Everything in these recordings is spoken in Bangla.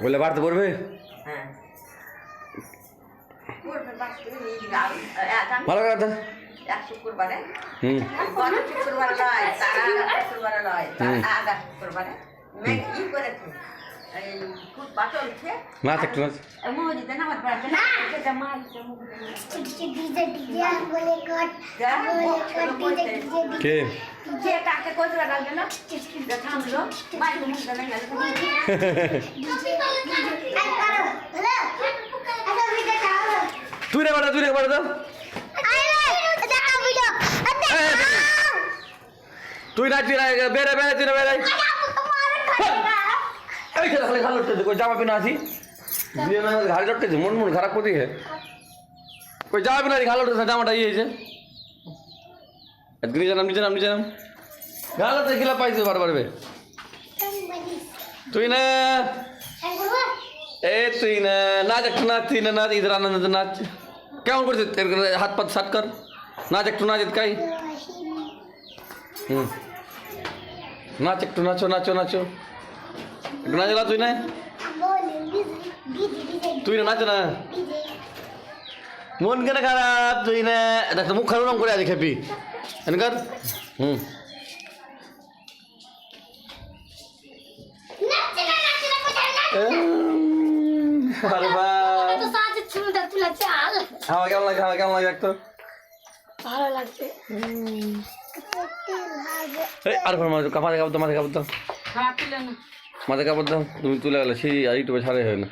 বলে বাড়তে পড়বে ভালো কথা শুক্রবারে শুক্রবার লয় তারা শুক্রবারে লয় আগা শুক্রবারে ই করে খুব বাটল উঠে নাচ একটু নাচ মসজিদে নামাজ পড়াতে না এটা মা কে যে কাকে কোজরা লাগবে না থামলো মাইক মুখ না গেল তুই রে বাড়া তো তুই নাচ বেড়ে তুই বেড়ে খালি कोई जामा पीना आसी दिए ना घाल जट्टे मन मन खराब होती है कोई जामा पीना घाल जट्टे जामाटा ये है नीचे नाम घाल तो गिला पाइছে बार बे তুই না তুই না नाच একটু नाच তুই না नाच इधर आनंद नाच কেমন করছিস হাত পাত সাট কর नाच একটু नाच কাই नाच একটু নাচো একটু নাচ লা তুই না নাচ না মন কেন খারাপ তুই না দেখ মুখ খারাপ করে আছে খেপি এনকার কেমন লাগে একটু ভালো লাগছে আর মাথা কাপড় দাও মাথা কাপড় দাও তুমি তুলে গেলে সেই আর একটু ছাড়াই হয় না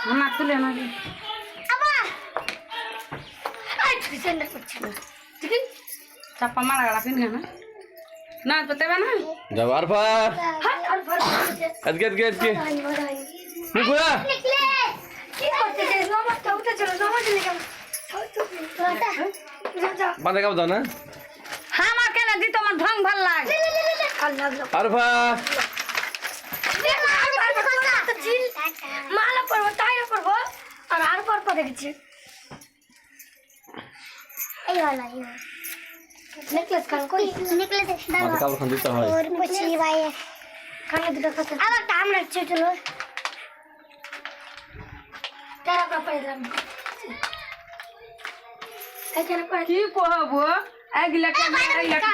আমার তুলে না চাপা মারা গেলা পিন না তো দেবে না যাব আরফা আজকে মুকুরা মাথা কাপড় দাও না আমার কেন দিত আমার ঢং ভাল লাগে আরফা মালা পরবো তাই করবো আর আর পর দেখছি এই वाला नेकलेस কান কই नेकलेस মাথা কাপড় খান দিতে হয় और પછી ভাই কানে দুটো কথা আবার টাইম লাগছে চলো তারা পাপাইলাম এখানে পড়ে কি কহবো এগুলা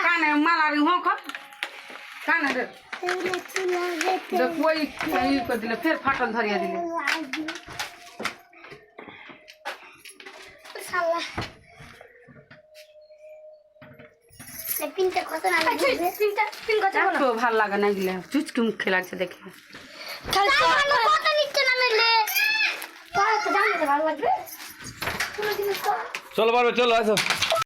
কানে মালারি হোক কানে রে कोई कर दिले फिर फाटल धरिया दिले साला ले पिनটা কত না লাগে পিন কত বলো তো ভালো লাগে না গিলা চুচকি মুখে লাগছে দেখে খালি কত নিচে নামলে তো জানতে ভালো লাগবে চলো বারবে চলো আসো